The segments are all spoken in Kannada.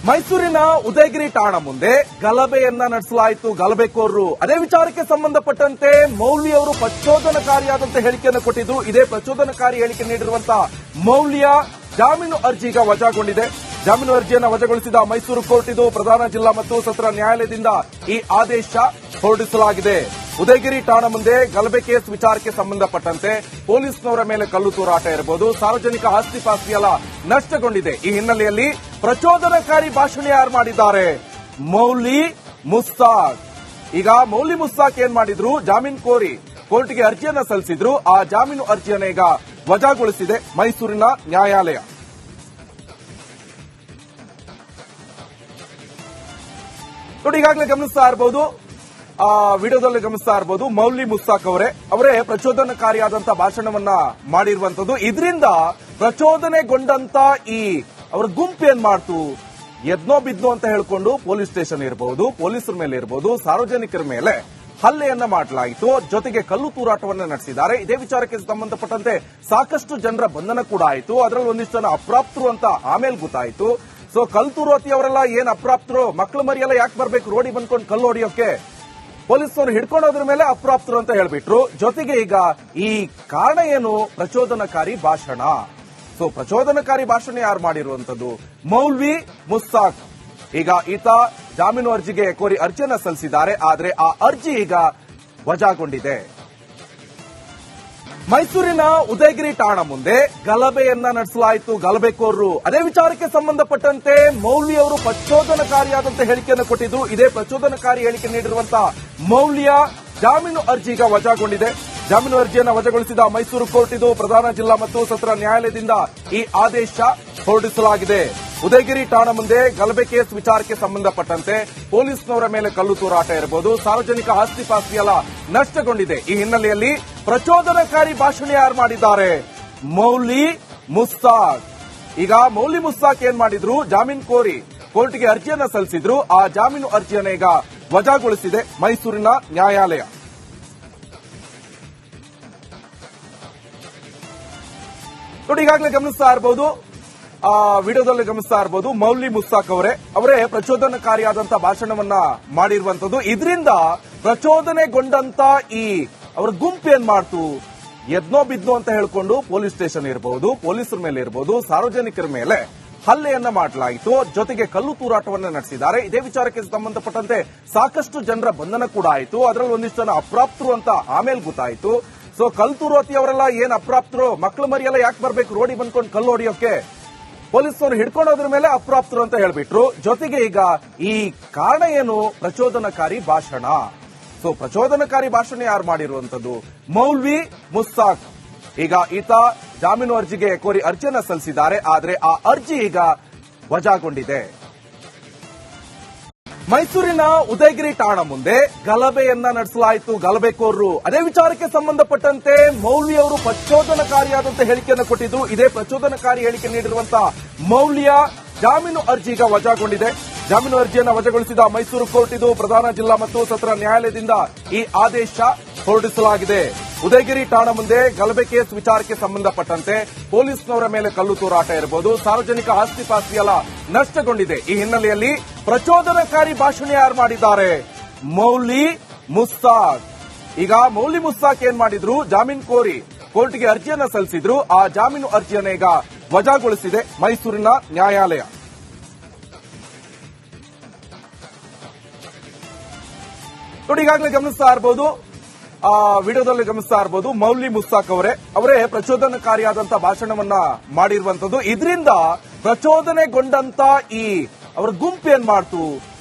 ಮೈಸೂರಿನ ಉದಯಗಿರಿ ಠಾಣಾ ಮುಂದೆ ಗಲಭೆಯನ್ನ ನಡೆಸಲಾಯಿತು. ಗಲಭೆಕೋರರು ಅದೇ ವಿಚಾರಕ್ಕೆ ಸಂಬಂಧಪಟ್ಟಂತೆ ಮೌಲ್ವಿ ಅವರು ಪ್ರಚೋದನಕಾರಿಯಾದಂತಹ ಹೇಳಿಕೆಯನ್ನು ಕೊಟ್ಟಿದ್ರು. ಇದೇ ಪ್ರಚೋದನಕಾರಿ ಹೇಳಿಕೆ ನೀಡಿರುವಂತಹ ಮೌಲ್ಯ ಜಾಮೀನು ಅರ್ಜಿ ಈಗ ವಜಾಗೊಂಡಿದೆ. ಜಾಮೀನು ಅರ್ಜಿಯನ್ನು ವಜಾಗೊಳಿಸಿದ ಮೈಸೂರು ಕೋರ್ಟ್ ಇದು ಪ್ರಧಾನ ಜಿಲ್ಲಾ ಮತ್ತು ಸತ್ರ ನ್ಯಾಯಾಲಯದಿಂದ ಈ ಆದೇಶ ಹೊರಡಿಸಲಾಗಿದೆ. ಉದಯಗಿರಿ ಠಾಣಾ ಮುಂದೆ ಗಲಭೆ ಕೇಸ್ ವಿಚಾರಕ್ಕೆ ಸಂಬಂಧಪಟ್ಟಂತೆ ಪೊಲೀಸ್ನವರ ಮೇಲೆ ಕಲ್ಲು ತೂರಾಟ ಇರಬಹುದು, ಸಾರ್ವಜನಿಕ ಆಸ್ತಿ ಪಾಸ್ತಿ ಎಲ್ಲ ನಷ್ಟಗೊಂಡಿದೆ. ಈ ಹಿನ್ನೆಲೆಯಲ್ಲಿ ಪ್ರಚೋದನಕಾರಿ ಭಾಷಣ ಯಾರು ಮಾಡಿದ್ದಾರೆ? ಮೌಲಿ ಮುಸ್ತಾಕ್. ಈಗ ಮೌಲಿ ಮುಸ್ತಾಕ್ ಏನ್ ಮಾಡಿದ್ರು? ಜಾಮೀನು ಕೋರಿ ಕೋರ್ಟ್ಗೆ ಅರ್ಜಿಯನ್ನ ಸಲ್ಲಿಸಿದ್ರು. ಆ ಜಾಮೀನು ಅರ್ಜಿಯನ್ನ ಈಗ ವಜಾಗೊಳಿಸಿದೆ ಮೈಸೂರಿನ ನ್ಯಾಯಾಲಯ. ನೋಡಿ, ಈಗಾಗಲೇ ಗಮನಿಸ್ತಾ ಇರಬಹುದು, ವಿಡಿಯೋದಲ್ಲಿ ಗಮನಿಸ್ತಾ ಇರಬಹುದು, ಮೌಲಿ ಮುಸ್ತಾಕ್ ಅವರೇ ಪ್ರಚೋದನಕಾರಿಯಾದಂತಹ ಭಾಷಣವನ್ನ ಮಾಡಿರುವಂತದ್ದು. ಇದರಿಂದ ಪ್ರಚೋದನೆಗೊಂಡಂತ ಈ ಅವರ ಗುಂಪು ಏನ್ ಮಾಡ್ತು? ಎದ್ನೋ ಬಿದ್ನೋ ಅಂತ ಹೇಳ್ಕೊಂಡು ಪೊಲೀಸ್ ಸ್ಟೇಷನ್ ಇರಬಹುದು, ಪೊಲೀಸರ ಮೇಲೆ ಇರಬಹುದು, ಸಾರ್ವಜನಿಕರ ಮೇಲೆ ಹಲ್ಲೆಯನ್ನ ಮಾಡಲಾಯಿತು. ಜೊತೆಗೆ ಕಲ್ಲು ತೂರಾಟವನ್ನ ನಡೆಸಿದ್ದಾರೆ. ಇದೇ ವಿಚಾರಕ್ಕೆ ಸಂಬಂಧಪಟ್ಟಂತೆ ಸಾಕಷ್ಟು ಜನರ ಬಂಧನ ಕೂಡ ಆಯಿತು. ಅದರಲ್ಲಿ ಒಂದಿಷ್ಟು ಜನ ಅಪ್ರಾಪ್ತರು ಅಂತ ಆಮೇಲೆ ಗೊತ್ತಾಯಿತು. ಸೊ ಕಲ್ಲು ತೂರೋತಿ ಅವರೆಲ್ಲ ಏನ್ ಅಪ್ರಾಪ್ತರು, ಮಕ್ಕಳು ಮರಿಯೆಲ್ಲ ಯಾಕೆ ಬರ್ಬೇಕು ರೋಡಿ ಬಂದ್ಕೊಂಡು ಕಲ್ಲು ಹೊಡಿಯೋಕೆ? ಪೊಲೀಸರು ಹಿಡ್ಕೊಂಡೋದ್ರ ಮೇಲೆ ಅಪ್ರಾಪ್ತರು ಅಂತ ಹೇಳ್ಬಿಟ್ರು. ಜೊತೆಗೆ ಈಗ ಈ ಕಾರಣ ಏನು? ಪ್ರಚೋದನಕಾರಿ ಭಾಷಣ. ಸೊ ಪ್ರಚೋದನಕಾರಿ ಭಾಷಣ ಯಾರು ಮಾಡಿರುವಂತದ್ದು? ಮೌಲ್ವಿ ಮುಸ್ತಾಕ್. ಈಗ ಈತ ಜಾಮೀನು ಅರ್ಜಿಗೆ ಕೋರಿ ಅರ್ಜಿಯನ್ನ ಸಲ್ಲಿಸಿದ್ದಾರೆ. ಆದರೆ ಆ ಅರ್ಜಿ ಈಗ ವಜಾಗೊಂಡಿದೆ. ಮೈಸೂರಿನ ಉದಯಗಿರಿ ಠಾಣಾ ಮುಂದೆ ಗಲಭೆಯನ್ನ ನಡೆಸಲಾಯಿತು. ಗಲಭೆಕೋರರು ಅದೇ ವಿಚಾರಕ್ಕೆ ಸಂಬಂಧಪಟ್ಟಂತೆ ಮೌಲ್ವಿ ಅವರು ಪ್ರಚೋದನಕಾರಿಯಾದಂತಹ ಹೇಳಿಕೆಯನ್ನು ಕೊಟ್ಟಿದ್ರು. ಇದೇ ಪ್ರಚೋದನಕಾರಿ ಹೇಳಿಕೆ ನೀಡಿರುವಂತಹ ಮೌಲ್ಯ ಜಾಮೀನು ಅರ್ಜಿ ಈಗ ವಜಾಗೊಂಡಿದೆ. ಜಾಮೀನು ಅರ್ಜಿಯನ್ನು ವಜಾಗೊಳಿಸಿದ ಮೈಸೂರು ಕೋರ್ಟ್ ಇದು ಪ್ರಧಾನ ಜಿಲ್ಲಾ ಮತ್ತು ಸತ್ರ ನ್ಯಾಯಾಲಯದಿಂದ ಈ ಆದೇಶ ಹೊರಡಿಸಲಾಗಿದೆ. ಉದಯಗಿರಿ ಠಾಣಾ ಮುಂದೆ ಗಲಭೆ ಕೇಸ್ ವಿಚಾರಕ್ಕೆ ಸಂಬಂಧಪಟ್ಟಂತೆ ಪೊಲೀಸ್ನವರ ಮೇಲೆ ಕಲ್ಲು ತೂರಾಟ ಇರಬಹುದು, ಸಾರ್ವಜನಿಕ ಆಸ್ತಿ ಪಾಸ್ತಿ ಎಲ್ಲ ನಷ್ಟಗೊಂಡಿದೆ. ಈ ಹಿನ್ನೆಲೆಯಲ್ಲಿ ಪ್ರಚೋದನಕಾರಿ ಭಾಷಣ ಯಾರು ಮಾಡಿದ್ದಾರೆ? ಮೌಲಿ ಮುಸ್ತಾಕ್. ಈಗ ಮೌಲಿ ಮುಸ್ತಾಕ್ ಏನ್ ಮಾಡಿದ್ರು? ಜಾಮೀನು ಕೋರಿ ಕೋರ್ಟ್ಗೆ ಅರ್ಜಿಯನ್ನ ಸಲ್ಲಿಸಿದ್ರು. ಆ ಜಾಮೀನು ಅರ್ಜಿಯನ್ನ ಈಗ ವಜಾಗೊಳಿಸಿದೆ ಮೈಸೂರಿನ ನ್ಯಾಯಾಲಯ. ನೋಡಿ, ಈಗಾಗಲೇ ಗಮನಿಸ್ತಾ ಇರಬಹುದು, ವಿಡಿಯೋದಲ್ಲಿ ಗಮನಿಸ್ತಾ ಇರಬಹುದು, ಮೌಲಿ ಮುಸ್ತಾಕ್ ಅವರೇ ಪ್ರಚೋದನಕಾರಿಯಾದಂತಹ ಭಾಷಣವನ್ನ ಮಾಡಿರುವಂತದ್ದು. ಇದರಿಂದ ಪ್ರಚೋದನೆಗೊಂಡಂತ ಈ ಅವರ ಗುಂಪು ಏನ್ ಮಾಡ್ತು? ಎದ್ನೋ ಬಿದ್ನೋ ಅಂತ ಹೇಳ್ಕೊಂಡು ಪೊಲೀಸ್ ಸ್ಟೇಷನ್ ಇರಬಹುದು, ಪೊಲೀಸರ ಮೇಲೆ ಇರಬಹುದು, ಸಾರ್ವಜನಿಕರ ಮೇಲೆ ಹಲ್ಲೆಯನ್ನ ಮಾಡಲಾಯಿತು. ಜೊತೆಗೆ ಕಲ್ಲು ತೂರಾಟವನ್ನ ನಡೆಸಿದ್ದಾರೆ. ಇದೇ ವಿಚಾರಕ್ಕೆ ಸಂಬಂಧಪಟ್ಟಂತೆ ಸಾಕಷ್ಟು ಜನರ ಬಂಧನ ಕೂಡ ಆಯಿತು. ಅದರಲ್ಲಿ ಒಂದಿಷ್ಟು ಜನ ಅಪ್ರಾಪ್ತರು ಅಂತ ಆಮೇಲೆ ಗೊತ್ತಾಯಿತು. ಸೊ ಕಲ್ಲು ತೂರೋತಿ ಅವರೆಲ್ಲ ಏನ್ ಅಪ್ರಾಪ್ತರು, ಮಕ್ಕಳು ಮರಿಯೆಲ್ಲ ಯಾಕೆ ಬರ್ಬೇಕು ರೋಡಿ ಬಂದ್ಕೊಂಡು ಕಲ್ಲು ಹೊಡಿಯೋಕೆ? ಪೊಲೀಸರು ಹಿಡ್ಕೊಂಡೋದ್ರ ಮೇಲೆ ಅಪ್ರಾಪ್ತರು ಅಂತ ಹೇಳ್ಬಿಟ್ರು. ಜೊತೆಗೆ ಈಗ ಈ ಕಾರಣ ಏನು? ಪ್ರಚೋದನಕಾರಿ ಭಾಷಣ. ಸೊ ಪ್ರಚೋದನಕಾರಿ ಭಾಷಣ ಯಾರು ಮಾಡಿರುವಂತದ್ದು? ಮೌಲ್ವಿ ಮುಸ್ತಾಕ್. ಈಗ ಈತ ಜಾಮೀನು ಅರ್ಜಿಗೆ ಕೋರಿ ಅರ್ಜಿಯನ್ನ ಸಲ್ಲಿಸಿದ್ದಾರೆ. ಆದರೆ ಆ ಅರ್ಜಿ ಈಗ ವಜಾಗೊಂಡಿದೆ. ಮೈಸೂರಿನ ಉದಯಗಿರಿ ಠಾಣಾ ಮುಂದೆ ಗಲಭೆಯನ್ನ ನಡೆಸಲಾಯಿತು. ಗಲಭೆಕೋರರು ಅದೇ ವಿಚಾರಕ್ಕೆ ಸಂಬಂಧಪಟ್ಟಂತೆ ಮೌಲ್ವಿ ಅವರು ಪ್ರಚೋದನಕಾರಿಯಾದಂತಹ ಹೇಳಿಕೆಯನ್ನು ಕೊಟ್ಟಿದ್ರು. ಇದೇ ಪ್ರಚೋದನಕಾರಿ ಹೇಳಿಕೆ ನೀಡಿರುವಂತಹ ಮೌಲ್ಯ ಜಾಮೀನು ಅರ್ಜಿ ಈಗ ವಜಾಗೊಂಡಿದೆ. ಜಾಮೀನು ಅರ್ಜಿಯನ್ನು ವಜಾಗೊಳಿಸಿದ ಮೈಸೂರು ಕೋರ್ಟ್ ಇದು ಪ್ರಧಾನ ಜಿಲ್ಲಾ ಮತ್ತು ಸತ್ರ ನ್ಯಾಯಾಲಯದಿಂದ ಈ ಆದೇಶ ಹೊರಡಿಸಲಾಗಿದೆ. ಉದಯಗಿರಿ ಠಾಣಾ ಮುಂದೆ ಗಲಭೆ ಕೇಸ್ ವಿಚಾರಕ್ಕೆ ಸಂಬಂಧಪಟ್ಟಂತೆ ಪೊಲೀಸ್ನವರ ಮೇಲೆ ಕಲ್ಲು ತೂರಾಟ ಇರಬಹುದು, ಸಾರ್ವಜನಿಕ ಆಸ್ತಿ ಪಾಸ್ತಿ ಎಲ್ಲ ನಷ್ಟಗೊಂಡಿದೆ. ಈ ಹಿನ್ನೆಲೆಯಲ್ಲಿ ಪ್ರಚೋದನಕಾರಿ ಭಾಷಣ ಯಾರು ಮಾಡಿದ್ದಾರೆ? ಮೌಲಿ ಮುಸ್ತಾಕ್. ಈಗ ಮೌಲಿ ಮುಸ್ತಾಕ್ ಏನ್ ಮಾಡಿದ್ರು? ಜಾಮೀನು ಕೋರಿ ಕೋರ್ಟ್ಗೆ ಅರ್ಜಿಯನ್ನ ಸಲ್ಲಿಸಿದ್ರು. ಆ ಜಾಮೀನು ಅರ್ಜಿಯನ್ನ ಈಗ ವಜಾಗೊಳಿಸಿದೆ ಮೈಸೂರಿನ ನ್ಯಾಯಾಲಯ. ನೋಡಿ, ಈಗಾಗಲೇ ಗಮನಿಸ್ತಾ ಇರಬಹುದು, ವಿಡಿಯೋದಲ್ಲಿ ಗಮನಿಸ್ತಾ ಇರಬಹುದು, ಮೌಲಿ ಮುಸ್ತಾಕ್ ಅವರೇ ಪ್ರಚೋದನಕಾರಿಯಾದಂತಹ ಭಾಷಣವನ್ನ ಮಾಡಿರುವಂತದ್ದು. ಇದರಿಂದ ಪ್ರಚೋದನೆಗೊಂಡಂತ ಈ ಅವರ ಗುಂಪು ಏನ್ ಮಾಡ್ತು?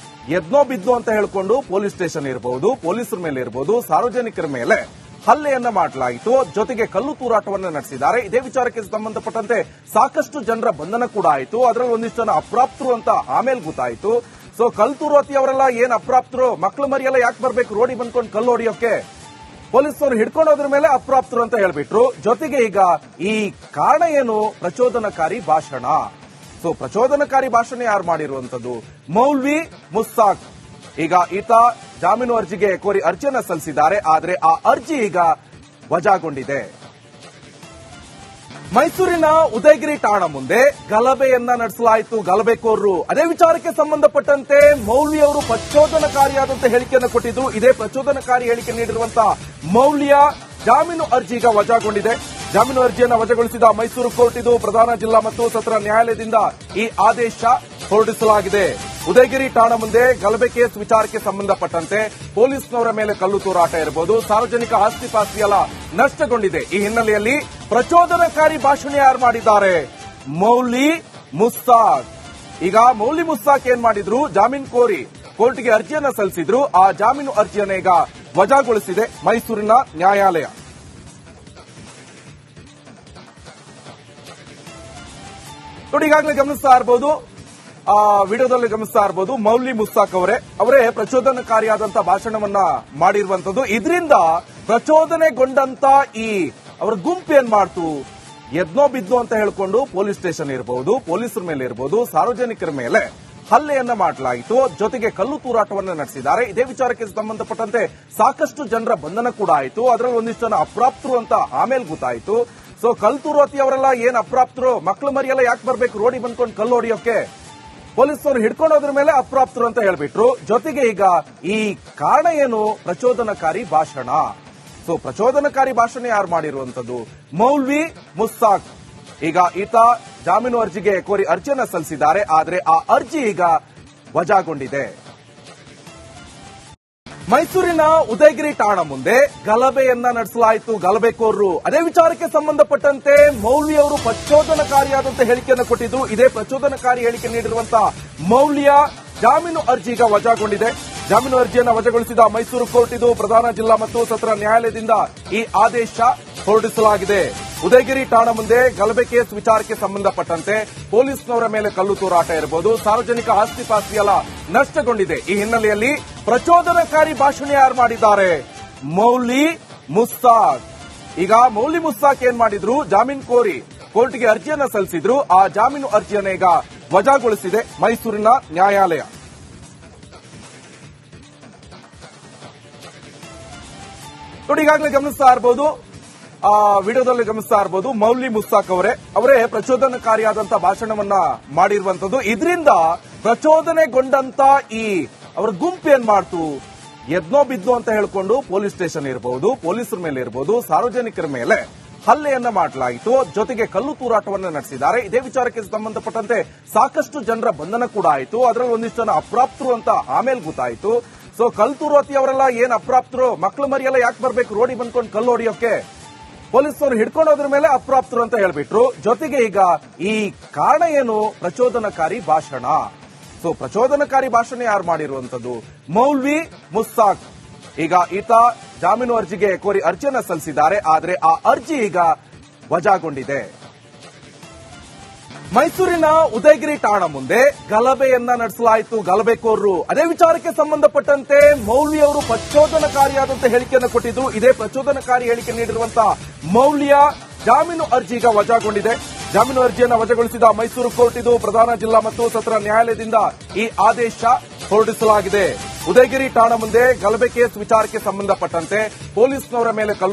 ಎದ್ನೋ ಬಿದ್ನೋ ಅಂತ ಹೇಳ್ಕೊಂಡು ಪೊಲೀಸ್ ಸ್ಟೇಷನ್ ಇರಬಹುದು, ಪೊಲೀಸರ ಮೇಲೆ ಇರಬಹುದು, ಸಾರ್ವಜನಿಕರ ಮೇಲೆ ಹಲ್ಲೆಯನ್ನ ಮಾಡಲಾಯಿತು. ಜೊತೆಗೆ ಕಲ್ಲು ತೂರಾಟವನ್ನ ನಡೆಸಿದ್ದಾರೆ. ಇದೇ ವಿಚಾರಕ್ಕೆ ಸಂಬಂಧಪಟ್ಟಂತೆ ಸಾಕಷ್ಟು ಜನರ ಬಂಧನ ಕೂಡ ಆಯಿತು. ಅದರಲ್ಲಿ ಒಂದಿಷ್ಟು ಜನ ಅಪ್ರಾಪ್ತರು ಅಂತ ಆಮೇಲೆ ಗೊತ್ತಾಯಿತು. ಸೊ ಕಲ್ಲು ತೂರೋತಿ ಅವರೆಲ್ಲ ಏನ್ ಅಪ್ರಾಪ್ತರು, ಮಕ್ಕಳು ಮರಿಯೆಲ್ಲ ಯಾಕೆ ಬರ್ಬೇಕು ರೋಡಿ ಬಂದ್ಕೊಂಡು ಕಲ್ಲು ಹೊಡಿಯೋಕೆ? ಪೊಲೀಸರು ಹಿಡ್ಕೊಂಡೋದ್ರ ಮೇಲೆ ಅಪ್ರಾಪ್ತರು ಅಂತ ಹೇಳ್ಬಿಟ್ರು. ಜೊತೆಗೆ ಈಗ ಈ ಕಾರಣ ಏನು? ಪ್ರಚೋದನಕಾರಿ ಭಾಷಣ. ಸೊ ಪ್ರಚೋದನಕಾರಿ ಭಾಷಣ ಯಾರು ಮಾಡಿರುವಂತದ್ದು? ಮೌಲ್ವಿ ಮುಸ್ತಾಕ್. ಈಗ ಈತ ಜಾಮೀನು ಅರ್ಜಿಗೆ ಕೋರಿ ಅರ್ಜಿಯನ್ನ ಸಲ್ಲಿಸಿದ್ದಾರೆ. ಆದರೆ ಆ ಅರ್ಜಿ ಈಗ ವಜಾಗೊಂಡಿದೆ. ಮೈಸೂರಿನ ಉದಯಗಿರಿ ಠಾಣಾ ಮುಂದೆ ಗಲಭೆಯನ್ನ ನಡೆಸಲಾಯಿತು. ಗಲಭೆಕೋರರು ಅದೇ ವಿಚಾರಕ್ಕೆ ಸಂಬಂಧಪಟ್ಟಂತೆ ಮೌಲ್ವಿ ಅವರು ಪ್ರಚೋದನಕಾರಿಯಾದಂತಹ ಹೇಳಿಕೆಯನ್ನು ಕೊಟ್ಟಿದ್ರು. ಇದೇ ಪ್ರಚೋದನಕಾರಿ ಹೇಳಿಕೆ ನೀಡಿರುವಂತಹ ಮೌಲ್ಯ ಜಾಮೀನು ಅರ್ಜಿ ಈಗ ವಜಾಗೊಂಡಿದೆ. ಜಾಮೀನು ಅರ್ಜಿಯನ್ನು ವಜಾಗೊಳಿಸಿದ ಮೈಸೂರು ಕೋರ್ಟ್ ಇದು ಪ್ರಧಾನ ಜಿಲ್ಲಾ ಮತ್ತು ಸತ್ರ ನ್ಯಾಯಾಲಯದಿಂದ ಈ ಆದೇಶ ಹೊರಡಿಸಲಾಗಿದೆ. ಉದಯಗಿರಿ ಠಾಣಾ ಮುಂದೆ ಗಲಭೆ ಕೇಸ್ ವಿಚಾರಕ್ಕೆ ಸಂಬಂಧಪಟ್ಟಂತೆ ಪೊಲೀಸ್ನವರ ಮೇಲೆ ಕಲ್ಲು ತೂರಾಟ ಇರಬಹುದು, ಸಾರ್ವಜನಿಕ ಆಸ್ತಿ ಪಾಸ್ತಿ ಎಲ್ಲ ನಷ್ಟಗೊಂಡಿದೆ. ಈ ಹಿನ್ನೆಲೆಯಲ್ಲಿ ಪ್ರಚೋದನಕಾರಿ ಭಾಷಣ ಯಾರು ಮಾಡಿದ್ದಾರೆ? ಮೌಲಿ ಮುಸ್ತಾಕ್. ಈಗ ಮೌಲಿ ಮುಸ್ತಾಕ್ ಏನ್ ಮಾಡಿದ್ರು? ಜಾಮೀನು ಕೋರಿ ಕೋರ್ಟ್ಗೆ ಅರ್ಜಿಯನ್ನ ಸಲ್ಲಿಸಿದ್ರು. ಆ ಜಾಮೀನು ಅರ್ಜಿಯನ್ನು ಈಗ ವಜಾಗೊಳಿಸಿದೆ ಮೈಸೂರಿನ ನ್ಯಾಯಾಲಯ. ನೋಡಿ, ಈಗಾಗಲೇ ಗಮನಿಸ್ತಾ ಇರಬಹುದು, ವಿಡಿಯೋದಲ್ಲಿ ಗಮನಿಸ್ತಾ ಇರಬಹುದು, ಮೌಲಿ ಮುಸ್ತಾಕ್ ಅವರೇ ಪ್ರಚೋದನಕಾರಿಯಾದಂತಹ ಭಾಷಣವನ್ನ ಮಾಡಿರುವಂತದ್ದು. ಇದರಿಂದ ಪ್ರಚೋದನೆಗೊಂಡಂತ ಈ ಅವರ ಗುಂಪು ಏನ್ ಮಾಡ್ತು? ಎದ್ನೋ ಬಿದ್ನೋ ಅಂತ ಹೇಳ್ಕೊಂಡು ಪೊಲೀಸ್ ಸ್ಟೇಷನ್ ಇರಬಹುದು, ಪೊಲೀಸರ ಮೇಲೆ ಇರಬಹುದು, ಸಾರ್ವಜನಿಕರ ಮೇಲೆ ಹಲ್ಲೆಯನ್ನ ಮಾಡಲಾಯಿತು. ಜೊತೆಗೆ ಕಲ್ಲು ತೂರಾಟವನ್ನು ನಡೆಸಿದ್ದಾರೆ. ಇದೇ ವಿಚಾರಕ್ಕೆ ಸಂಬಂಧಪಟ್ಟಂತೆ ಸಾಕಷ್ಟು ಜನರ ಬಂಧನ ಕೂಡ ಆಯಿತು. ಅದರಲ್ಲಿ ಒಂದಿಷ್ಟು ಜನ ಅಪ್ರಾಪ್ತರು ಅಂತ ಆಮೇಲೆ ಗೊತ್ತಾಯಿತು. ಸೊ ಕಲ್ಲು ತೂರಾತಿ ಅವರೆಲ್ಲ ಏನ್ ಅಪ್ರಾಪ್ತರು, ಮಕ್ಕಳು ಮರಿಯೆಲ್ಲ ಯಾಕೆ ಬರ್ಬೇಕು ರೋಡಿಗೆ ಬಂದ್ಕೊಂಡು ಕಲ್ಲು ಹೊಡಿಯೋಕೆ? ಪೊಲೀಸರು ಹಿಡ್ಕೊಂಡು ಹೋದ್ರ ಮೇಲೆ ಅಪ್ರಾಪ್ತರು ಅಂತ ಹೇಳ್ಬಿಟ್ರು. ಜೊತೆಗೆ ಈಗ ಈ ಕಾರಣ ಏನು? ಪ್ರಚೋದನಕಾರಿ ಭಾಷಣ. ಸೊ ಪ್ರಚೋದನಕಾರಿ ಭಾಷಣ ಯಾರು ಮಾಡಿರುವಂತದ್ದು? ಮೌಲ್ವಿ ಮುಸ್ತಾಕ್. ಈಗ ಈತ ಜಾಮೀನು ಅರ್ಜಿಗೆ ಕೋರಿ ಅರ್ಜಿಯನ್ನ ಸಲ್ಲಿಸಿದ್ದಾರೆ. ಆದರೆ ಆ ಅರ್ಜಿ ಈಗ ವಜಾಗೊಂಡಿದೆ. ಮೈಸೂರಿನ ಉದಯಗಿರಿ ಠಾಣಾ ಮುಂದೆ ಗಲಭೆಯನ್ನ ನಡೆಸಲಾಯಿತು. ಗಲಭೆಕೋರರು ಅದೇ ವಿಚಾರಕ್ಕೆ ಸಂಬಂಧಪಟ್ಟಂತೆ ಮೌಲ್ವಿ ಅವರು ಪ್ರಚೋದನಕಾರಿಯಾದಂತಹ ಹೇಳಿಕೆಯನ್ನು ಕೊಟ್ಟಿದ್ರು. ಇದೇ ಪ್ರಚೋದನಕಾರಿ ಹೇಳಿಕೆ ನೀಡಿರುವಂತಹ ಮೌಲ್ಯ ಜಾಮೀನು ಅರ್ಜಿ ಈಗ ವಜಾಗೊಂಡಿದೆ. ಜಾಮೀನು ಅರ್ಜಿಯನ್ನು ವಜಾಗೊಳಿಸಿದ ಮೈಸೂರು ಕೋರ್ಟ್ ಇದು ಪ್ರಧಾನ ಜಿಲ್ಲಾ ಮತ್ತು ಸತ್ರ ನ್ಯಾಯಾಲಯದಿಂದ ಈ ಆದೇಶ ಹೊರಡಿಸಲಾಗಿದೆ. ಉದಯಗಿರಿ ಠಾಣಾ ಮುಂದೆ ಗಲಭೆ ಕೇಸ್ ವಿಚಾರಕ್ಕೆ ಸಂಬಂಧಪಟ್ಟಂತೆ ಪೊಲೀಸ್ನವರ ಮೇಲೆ ಕಲ್ಲು ತೂರಾಟ ಇರಬಹುದು, ಸಾರ್ವಜನಿಕ ಆಸ್ತಿ ಪಾಸ್ತಿ ಎಲ್ಲ ನಷ್ಟಗೊಂಡಿದೆ. ಈ ಹಿನ್ನೆಲೆಯಲ್ಲಿ ಪ್ರಚೋದನಕಾರಿ ಭಾಷಣ ಯಾರು ಮಾಡಿದ್ದಾರೆ? ಮೌಲಿ ಮುಸ್ತಾಕ್. ಈಗ ಮೌಲಿ ಮುಸ್ತಾಕ್ ಏನ್ ಮಾಡಿದ್ರು? ಜಾಮೀನು ಕೋರಿ ಕೋರ್ಟ್ಗೆ ಅರ್ಜಿಯನ್ನ ಸಲ್ಲಿಸಿದ್ರು. ಆ ಜಾಮೀನು ಅರ್ಜಿಯನ್ನು ಈಗ ವಜಾಗೊಳಿಸಿದೆ ಮೈಸೂರಿನ ನ್ಯಾಯಾಲಯ. ನೋಡಿ, ಈಗಾಗಲೇ ಗಮನಿಸ್ತಾ ಇರಬಹುದು, ವಿಡಿಯೋದಲ್ಲಿ ಗಮನಿಸ್ತಾ ಇರಬಹುದು, ಮೌಲಿ ಮುಸ್ತಾಕ್ ಅವರೇ ಪ್ರಚೋದನಕಾರಿಯಾದಂತಹ ಭಾಷಣವನ್ನ ಮಾಡಿರುವಂತದ್ದು. ಇದರಿಂದ ಪ್ರಚೋದನೆಗೊಂಡಂತ ಈ ಅವರ ಗುಂಪು ಏನ್ ಮಾಡ್ತು? ಎದ್ನೋ ಬಿದ್ನೋ ಅಂತ ಹೇಳ್ಕೊಂಡು ಪೊಲೀಸ್ ಸ್ಟೇಷನ್ ಇರಬಹುದು, ಪೊಲೀಸರ ಮೇಲೆ ಇರಬಹುದು, ಸಾರ್ವಜನಿಕರ ಮೇಲೆ ಹಲ್ಲೆಯನ್ನ ಮಾಡಲಾಯಿತು. ಜೊತೆಗೆ ಕಲ್ಲು ತೂರಾಟವನ್ನು ನಡೆಸಿದ್ದಾರೆ. ಇದೇ ವಿಚಾರಕ್ಕೆ ಸಂಬಂಧಪಟ್ಟಂತೆ ಸಾಕಷ್ಟು ಜನರ ಬಂಧನ ಕೂಡ ಆಯಿತು. ಅದರಲ್ಲಿ ಒಂದಿಷ್ಟು ಜನ ಅಪ್ರಾಪ್ತರು ಅಂತ ಆಮೇಲೆ ಗೊತ್ತಾಯಿತು. ಸೊ ಕಲ್ಲು ತೂರಾತಿ ಅವರೆಲ್ಲ ಏನ್ ಅಪ್ರಾಪ್ತರು, ಮಕ್ಕಳು ಮರಿಯೆಲ್ಲ ಯಾಕೆ ಬರ್ಬೇಕು ರೋಡಿಗೆ ಬಂದ್ಕೊಂಡು ಕಲ್ಲು ಹೊಡಿಯೋಕೆ? ಪೊಲೀಸರು ಹಿಡ್ಕೊಂಡು ಹೋದ್ರ ಮೇಲೆ ಅಪ್ರಾಪ್ತರು ಅಂತ ಹೇಳ್ಬಿಟ್ರು. ಜೊತೆಗೆ ಈಗ ಈ ಕಾರಣ ಏನು? ಪ್ರಚೋದನಕಾರಿ ಭಾಷಣ. ಸೊ ಪ್ರಚೋದನಕಾರಿ ಭಾಷಣ ಯಾರು ಮಾಡಿರುವಂತದ್ದು? ಮೌಲ್ವಿ ಮುಸ್ತಾಕ್. ಈಗ ಈತ ಜಾಮೀನು ಅರ್ಜಿಗೆ ಕೋರಿ ಅರ್ಜಿಯನ್ನ ಸಲ್ಲಿಸಿದ್ದಾರೆ. ಆದರೆ ಆ ಅರ್ಜಿ ಈಗ ವಜಾಗೊಂಡಿದೆ. ಮೈಸೂರಿನ ಉದಯಗಿರಿ ಠಾಣಾ ಮುಂದೆ ಗಲಭೆಯನ್ನ ನಡೆಸಲಾಯಿತು. ಗಲಭೆಕೋರರು ಅದೇ ವಿಚಾರಕ್ಕೆ ಸಂಬಂಧಪಟ್ಟಂತೆ ಮೌಲ್ವಿ ಅವರು ಪ್ರಚೋದನಕಾರಿಯಾದಂತಹ ಹೇಳಿಕೆಯನ್ನು ಕೊಟ್ಟಿದ್ರು. ಇದೇ ಪ್ರಚೋದನಕಾರಿ ಹೇಳಿಕೆ ನೀಡಿರುವಂತಹ ಮೌಲ್ಯ ಜಾಮೀನು ಅರ್ಜಿ ಈಗ ವಜಾಗೊಂಡಿದೆ. ಜಾಮೀನು ಅರ್ಜಿಯನ್ನು ವಜಾಗೊಳಿಸಿದ ಮೈಸೂರು ಕೋರ್ಟ್ ಇದು ಪ್ರಧಾನ ಜಿಲ್ಲಾ ಮತ್ತು ಸತ್ರ ನ್ಯಾಯಾಲಯದಿಂದ ಈ ಆದೇಶ ಹೊರಡಿಸಲಾಗಿದೆ. ಉದಯಗಿರಿ ಠಾಣಾ ಮುಂದೆ ಗಲಭೆ ಕೇಸ್ ವಿಚಾರಕ್ಕೆ ಸಂಬಂಧಪಟ್ಟಂತೆ ಪೊಲೀಸ್ನವರ ಮೇಲೆ ಕಲ್ಲು